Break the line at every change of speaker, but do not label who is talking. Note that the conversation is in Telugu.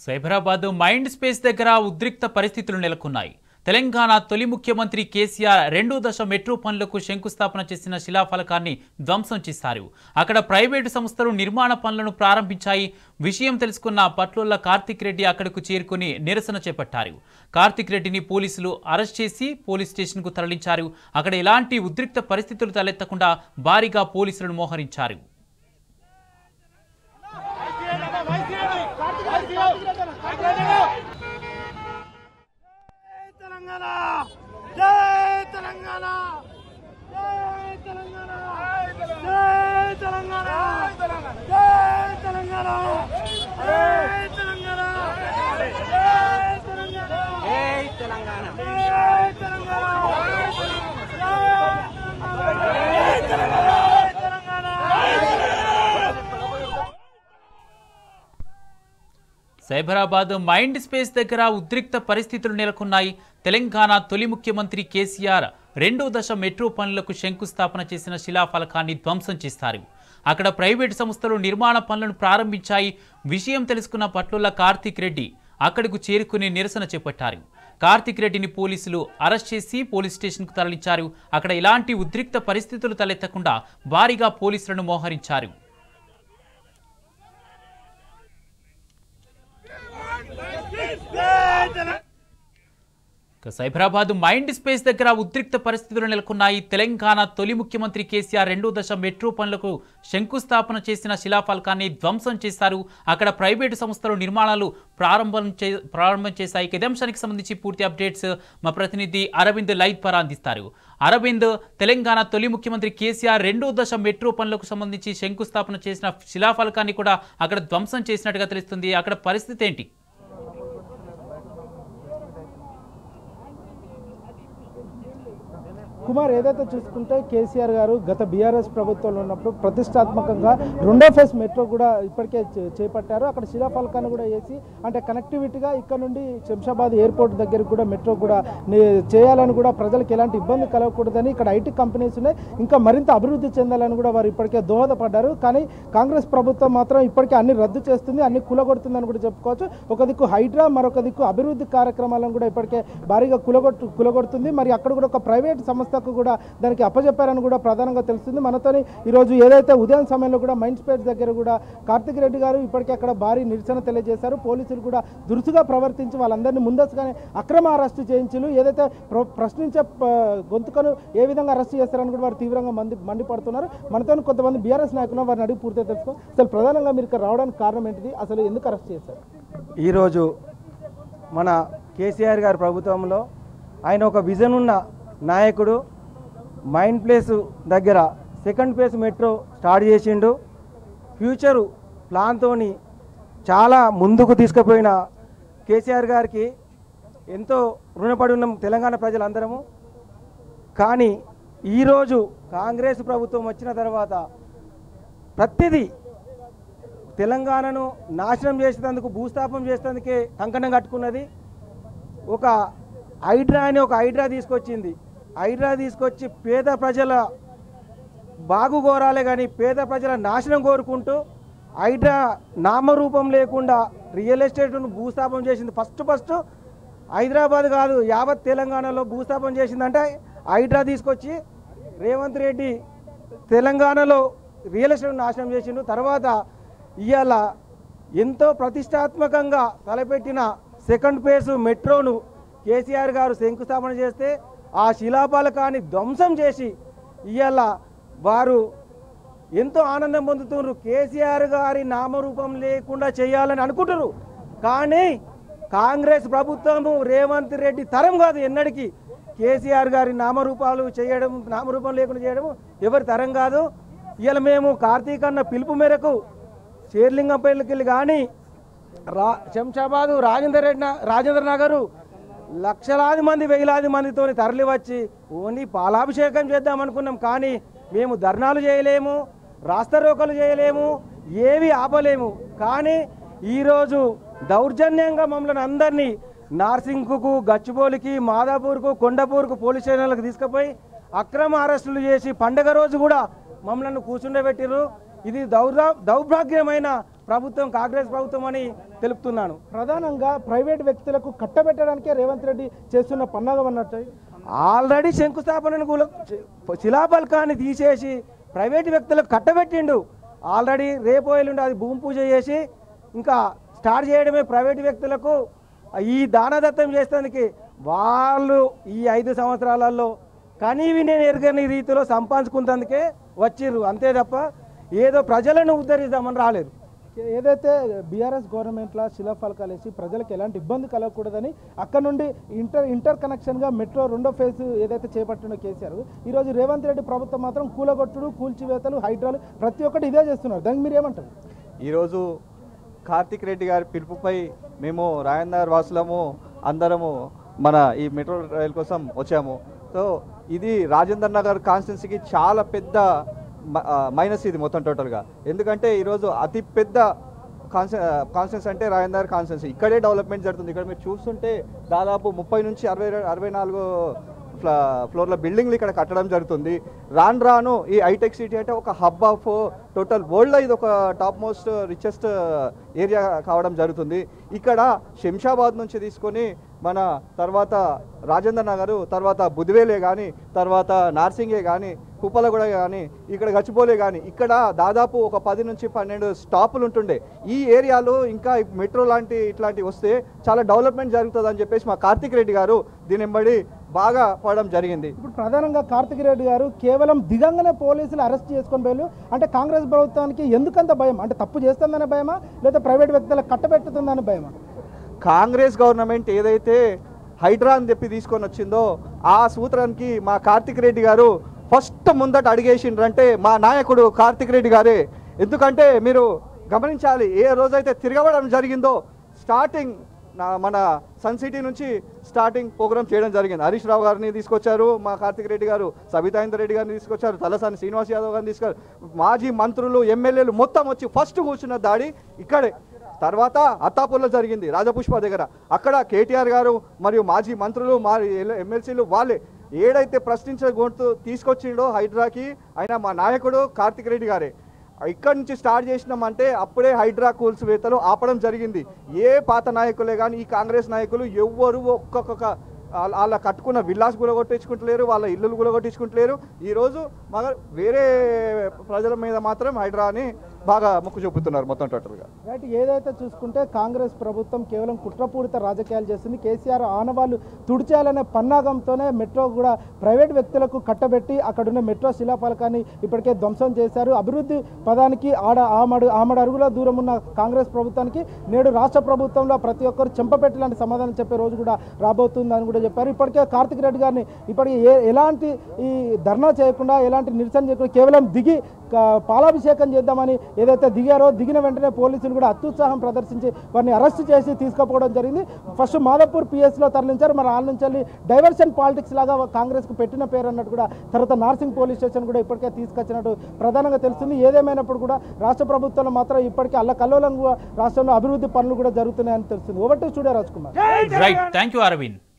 సైబరాబాద్ మైండ్ స్పేస్ దగ్గర ఉద్రిక్త పరిస్థితులు నెలకొన్నాయి. తెలంగాణ తొలి ముఖ్యమంత్రి కేసీఆర్ రెండో దశ మెట్రో పనులకు శంకుస్థాపన చేసిన శిలాఫలకాన్ని ధ్వంసం చేశారు. అక్కడ ప్రైవేటు సంస్థలు నిర్మాణ పనులను ప్రారంభించాయి. విషయం తెలుసుకున్న పట్లోళ్ల కార్తిక్ రెడ్డి అక్కడకు చేరుకుని నిరసన చేపట్టారు. కార్తిక్ రెడ్డిని పోలీసులు అరెస్ట్ చేసి పోలీస్ స్టేషన్కు తరలించారు. అక్కడ ఎలాంటి ఉద్రిక్త పరిస్థితులు తలెత్తకుండా భారీగా పోలీసులను మోహరించారు. సైబరాబాద్ మైండ్ స్పేస్ దగ్గర ఉద్రిక్త పరిస్థితులు నెలకొన్నాయి. తెలంగాణ తొలి ముఖ్యమంత్రి కేసీఆర్ రెండో దశ మెట్రో పనులకు శంకుస్థాపన చేసిన శిలాఫలకాన్ని ధ్వంసం చేశారు. అక్కడ ప్రైవేటు సంస్థలు నిర్మాణ పనులను ప్రారంభించాయి. విషయం తెలుసుకున్న పట్లోళ్ల కార్తిక్ రెడ్డి అక్కడకు చేరుకుని నిరసన చేపట్టారు. కార్తిక్ రెడ్డిని పోలీసులు అరెస్ట్ చేసి పోలీస్ స్టేషన్కు తరలించారు. అక్కడ ఎలాంటి ఉద్రిక్త పరిస్థితులు తలెత్తకుండా భారీగా పోలీసులను మోహరించారు. సైబరాబాద్ మైండ్ స్పేస్ దగ్గర ఉద్రిక్త పరిస్థితులు నెలకొన్నాయి. తెలంగాణ తొలి ముఖ్యమంత్రి కేసీఆర్ రెండో దశ మెట్రో పనులకు శంకుస్థాపన చేసిన శిలాఫలకాన్ని ధ్వంసం చేశారు. అక్కడ ప్రైవేటు సంస్థలు నిర్మాణాలు ప్రారంభం చేశాయి. ఇదే అంశానికి సంబంధించి పూర్తి అప్డేట్స్ మా ప్రతినిధి అరవింద్ లైవ్ ద్వారా అందిస్తారు. అరవింద్, తెలంగాణ తొలి ముఖ్యమంత్రి కేసీఆర్ రెండో దశ మెట్రో పనులకు సంబంధించి శంకుస్థాపన చేసిన శిలాఫలకాన్ని కూడా అక్కడ ధ్వంసం చేసినట్టుగా తెలుస్తుంది. అక్కడ పరిస్థితి ఏంటి?
కుమార్, ఏదైతే చూసుకుంటే కేసీఆర్ గారు గత బీఆర్ఎస్ ప్రభుత్వంలో ఉన్నప్పుడు ప్రతిష్టాత్మకంగా రెండో ఫేజ్ మెట్రో కూడా ఇప్పటికే చేపట్టారు. అక్కడ శిలాఫలకాన్ని కూడా వేసి అంటే కనెక్టివిటీగా ఇక్కడ నుండి శంషాబాద్ ఎయిర్పోర్ట్ దగ్గరికి కూడా మెట్రో కూడా చేయాలని కూడా ప్రజలకు ఎలాంటి ఇబ్బంది కలగకూడదని ఇక్కడ ఐటీ కంపెనీస్ ఇంకా మరింత అభివృద్ధి చెందాలని కూడా వారు ఇప్పటికే దోహదపడ్డారు. కానీ కాంగ్రెస్ ప్రభుత్వం మాత్రం ఇప్పటికే అన్ని రద్దు చేస్తుంది, అన్ని కులగొడుతుందని కూడా చెప్పుకోవచ్చు. ఒక దిక్కు హైడ్రా, మరొక దిక్కు అభివృద్ధి కార్యక్రమాలను కూడా ఇప్పటికే భారీగా కులగొడుతుంది. మరి అక్కడ కూడా ఒక ప్రైవేట్ సంస్థ కూడా దానికి అప్పచెప్పారని కూడా ప్రధానంగా తెలుస్తుంది. మనతోని ఈరోజు ఏదైతే ఉదయం సమయంలో కూడా మైండ్ స్పేస్ దగ్గర కూడా కార్తిక్ రెడ్డి గారు ఇప్పటికే అక్కడ భారీ నిరసన తెలియజేశారు. పోలీసులు కూడా దురుసుగా ప్రవర్తించి వాళ్ళందరినీ ముందస్తుగానే అక్రమ అరెస్టు చేయించారు. ఏదైతే ప్రశ్నించే గొంతుకను ఏ విధంగా అరెస్ట్ చేస్తారని కూడా వారు తీవ్రంగా మండిపడుతున్నారు. మనతో కొంతమంది బీఆర్ఎస్ నాయకులు వారిని అడిగి పూర్తిగా తెలుసుకో. అసలు ప్రధానంగా మీరు ఇక్కడ రావడానికి కారణం ఏంటిది? అసలు ఎందుకు అరెస్ట్ చేశారు?
ఈరోజు మన కేసీఆర్ గారి ప్రభుత్వంలో ఆయన ఒక విజన్ ఉన్న నాయకుడు. మైండ్ ప్లేస్ దగ్గర సెకండ్ ఫేజ్ మెట్రో స్టార్ట్ చేసిండు. ఫ్యూచరు ప్లాన్తో చాలా ముందుకు తీసుకుపోయిన కేసీఆర్ గారికి ఎంతో రుణపడి ఉన్నాం తెలంగాణ ప్రజలందరము. కానీ ఈరోజు కాంగ్రెస్ ప్రభుత్వం వచ్చిన తర్వాత ప్రతిదీ తెలంగాణను నాశనం చేసేందుకు, భూస్థాపం చేసేందుకే కంకణం కట్టుకున్నది. ఒక హైడ్రా అని ఒక హైడ్రా తీసుకొచ్చింది. హైడ్రా తీసుకొచ్చి పేద ప్రజల బాగు కోరాలే కానీ పేద ప్రజల నాశనం కోరుకుంటూ హైడ్రా నామరూపం లేకుండా రియల్ ఎస్టేట్ను భూస్థాపం చేసింది. ఫస్ట్ హైదరాబాద్ కాదు, యావత్ తెలంగాణలో భూస్థాపం చేసిందంటే హైడ్రా తీసుకొచ్చి రేవంత్ రెడ్డి తెలంగాణలో రియల్ ఎస్టేట్ నాశనం చేసిండు. తర్వాత ఇవాళ ఎంతో ప్రతిష్టాత్మకంగా తలపెట్టిన సెకండ్ ఫేజ్ మెట్రోను కేసీఆర్ గారు శంకుస్థాపన చేస్తే ఆ శిలాఫలకాన్ని ధ్వంసం చేసి ఇవాళ వారు ఎంతో ఆనందం పొందుతున్నారు. కేసీఆర్ గారి నామరూపం లేకుండా చేయాలని అనుకుంటారు. కానీ కాంగ్రెస్ ప్రభుత్వము రేవంత్ రెడ్డి తరం కాదు ఎన్నటికీ. కేసీఆర్ గారి నామరూపాలు చేయడం, నామరూపం లేకుండా చేయడం ఎవరి తరం కాదు. ఇవాళ మేము కార్తీక్ అన్న పిలుపు మేరకు షేర్లింగంపల్లికి వెళ్ళి కానీ శంషాబాదు రాజేంద్ర నగరు లక్షలాది మంది, వేలాది మందితో తరలి వచ్చి ఓన్లీ పాలాభిషేకం చేద్దామనుకున్నాం. కానీ మేము ధర్నాలు చేయలేము, రాస్తారోకలు చేయలేము, ఏవి ఆపలేము. కానీ ఈరోజు దౌర్జన్యంగా మమ్మల్ని అందరినీ నార్సింగ్కు, గచ్చిబౌలికి, మాదాపూర్కు, కొండపూర్కు పోలీస్ స్టేషన్లకు తీసుకుపోయి అక్రమ అరెస్టులు చేసి పండగ రోజు కూడా మమ్మల్ని కూర్చుండబెట్టిరు. ఇది దౌర్భాగ్యమైన ప్రభుత్వం కాంగ్రెస్ ప్రభుత్వం అని తెలుపుతున్నాను.
ప్రధానంగా ప్రైవేట్ వ్యక్తులకు కట్టబెట్టడానికే రేవంత్ రెడ్డి చేస్తున్న పన్నాగం అన్నట్టు.
ఆల్రెడీ శంకుస్థాపనను శిలాఫలకాన్ని తీసేసి ప్రైవేట్ వ్యక్తులకు కట్టబెట్టిండు. ఆల్రెడీ రేపు ఎల్లుండి అది భూమి పూజ చేసి ఇంకా స్టార్ట్ చేయడమే. ప్రైవేట్ వ్యక్తులకు ఈ దానదత్తం చేసేందుకు వాళ్ళు ఈ 5 సంవత్సరాలలో కనీవి నేను ఎరగని రీతిలో సంపాదించుకున్నందుకే వచ్చిర్రు, అంతే తప్ప ఏదో ప్రజలను ఉద్ధరిద్దామని రాలేదు.
ఏదైతే బీఆర్ఎస్ గవర్నమెంట్లో శిలాఫలకాలు వేసి ప్రజలకు ఎలాంటి ఇబ్బంది కలగకూడదని అక్కడ నుండి ఇంటర్ కనెక్షన్గా మెట్రో 2వ ఫేజ్ ఏదైతే చేపట్టిన కేసీఆర్, ఈరోజు రేవంత్ రెడ్డి ప్రభుత్వం మాత్రం కూలగొట్టుడు, కూల్చివేతలు, హైడ్రాలు ప్రతి ఒక్కటి ఇదే చేస్తున్నారు. దానికి మీరు ఏమంటారు?
ఈరోజు కార్తిక్ రెడ్డి గారి పిలుపుపై మేము రాయనగర్ వాసులము అందరము మన ఈ మెట్రో రైల్ కోసం వచ్చాము. సో ఇది రాజేందర్ నగర్ కాన్స్టిట్యున్సీకి చాలా పెద్ద మైనస్ ఇది మొత్తం టోటల్గా. ఎందుకంటే ఈరోజు అతి పెద్ద కాన్స్టిట్యున్సీ అంటే రాజేందర్ కాన్స్టిట్యున్సీ. ఇక్కడే డెవలప్మెంట్ జరుగుతుంది. ఇక్కడ మీరు చూస్తుంటే దాదాపు 30 నుంచి 64 ఫ్లోర్ల బిల్డింగ్లు ఇక్కడ కట్టడం జరుగుతుంది. రాను ఈ హైటెక్ సిటీ అంటే ఒక హబ్ ఆఫ్ టోటల్ వరల్డ్లో ఇది ఒక టాప్ మోస్ట్ రిచెస్ట్ ఏరియా కావడం జరుగుతుంది. ఇక్కడ శంషాబాద్ నుంచి తీసుకొని మన తర్వాత రాజేంద్ర నగరు, తర్వాత బుదివేలే కానీ, తర్వాత నార్సింగే కానీ, కుప్పలగూడ కానీ, ఇక్కడ గచ్చిపోలే కానీ, ఇక్కడ దాదాపు ఒక 10 నుంచి 12 స్టాపులు ఉంటుండే. ఈ ఏరియాలో ఇంకా మెట్రో ఇట్లాంటివి వస్తే చాలా డెవలప్మెంట్ జరుగుతుందని చెప్పేసి మా కార్తిక్ రెడ్డి గారు దీని వెంబడి బాగా పడడం జరిగింది.
ఇప్పుడు ప్రధానంగా కార్తిక్ రెడ్డి గారు కేవలం దిగంగానే పోలీసులు అరెస్ట్ చేసుకొని పోయి, అంటే కాంగ్రెస్ ప్రభుత్వానికి ఎందుకంత భయం? అంటే తప్పు చేస్తుందనే భయమా, లేదా ప్రైవేట్ వ్యక్తులకు కట్టబెట్టుతుందనే భయమా?
కాంగ్రెస్ గవర్నమెంట్ ఏదైతే హైడ్రా అని చెప్పి తీసుకొని వచ్చిందో ఆ సూత్రానికి మా కార్తిక్ రెడ్డి గారు ఫస్ట్ ముందట అడిగేసిండ్రంటే మా నాయకుడు కార్తిక్ రెడ్డి గారే. ఎందుకంటే మీరు గమనించాలి, ఏ రోజైతే తిరగబడడం జరిగిందో స్టార్టింగ్ మన సన్ సిటీ నుంచి స్టార్టింగ్ ప్రోగ్రామ్ చేయడం జరిగింది. హరీష్ రావు గారిని తీసుకొచ్చారు మా కార్తిక్ రెడ్డి గారు, సబితాయిందర్ రెడ్డి గారిని తీసుకొచ్చారు, తలసాని శ్రీనివాస్ యాదవ్ గారిని తీసుకొచ్చారు, మాజీ మంత్రులు, ఎమ్మెల్యేలు మొత్తం వచ్చి ఫస్ట్ కూర్చున్న దాడి ఇక్కడే. తర్వాత అత్తాపూర్లో జరిగింది రాజపుష్ప దగ్గర. అక్కడ కేటీఆర్ గారు మరియు మాజీ మంత్రులు, మా ఎమ్మెల్సీలు వాళ్ళే ఏడైతే ప్రశ్నించే గొంతు తీసుకొచ్చిండో హైడ్రాకి ఆయన మా నాయకుడు కార్తిక్ రెడ్డి గారే. ఇక్కడి నుంచి స్టార్ట్ చేసినామంటే అప్పుడే హైడ్రా కూల్చివేతలు ఆపడం జరిగింది. ఏ పాత నాయకులే కానీ ఈ కాంగ్రెస్ నాయకులు ఎవ్వరు ఒక్కొక్క వాళ్ళ కట్టుకున్న విల్లాస్ కూడా కొట్టించుకుంటలేరు, వాళ్ళ ఇల్లులు కూడా కొట్టించుకుంటలేరు. ఈరోజు మన వేరే ప్రజల మీద మాత్రం హైడ్రాని బాగా మొక్కు చూపుతున్నారు మొత్తం టోటల్గా.
రైట్. ఏదైతే చూసుకుంటే కాంగ్రెస్ ప్రభుత్వం కేవలం కుట్రపూరిత రాజకీయాలు చేస్తుంది. కేసీఆర్ ఆనవాళ్ళు తుడిచేయాలనే పన్నాగంతోనే మెట్రో కూడా ప్రైవేట్ వ్యక్తులకు కట్టబెట్టి అక్కడున్న మెట్రో శిలాఫలకాన్ని ఇప్పటికే ధ్వంసం చేశారు. అభివృద్ధి పదానికి ఆమడు అరుగుల దూరం ఉన్న కాంగ్రెస్ ప్రభుత్వానికి నేడు రాష్ట్ర ప్రభుత్వంలో ప్రతి ఒక్కరు చెంపపెట్టలాంటి సమాధానం చెప్పే రోజు కూడా రాబోతుందని కూడా చెప్పారు. ఇప్పటికే కార్తిక్ రెడ్డి గారిని ఇప్పటికే ఎలాంటి ఈ ధర్నా చేయకుండా, ఎలాంటి నిరసన చేయకుండా కేవలం దిగి పాలాభిషేకం చేద్దామని ఏదైతే దిగారో, దిగిన వెంటనే పోలీసులు కూడా అత్యుత్సాహం ప్రదర్శించి వారిని అరెస్ట్ చేసి తీసుకుపోవడం జరిగింది. ఫస్ట్ మాధవపూర్ పిఎస్లో తరలించారు. మరి వాళ్ళ నుంచి వెళ్ళి డైవర్షన్ పాలిటిక్స్ లాగా కాంగ్రెస్కు పెట్టిన పేరు అన్నట్టు కూడా తర్వాత నార్సింగ్ పోలీస్ స్టేషన్ కూడా ఇప్పటికే తీసుకొచ్చినట్టు ప్రధానంగా తెలుస్తుంది. ఏదేమైనప్పుడు కూడా రాష్ట్ర ప్రభుత్వంలో మాత్రం ఇప్పటికే అల్లకల్లోలంగా రాష్ట్రంలో అభివృద్ధి పనులు కూడా జరుగుతున్నాయని తెలుస్తుంది. Over to studio Raj Kumar.
Right, thank you Arvind.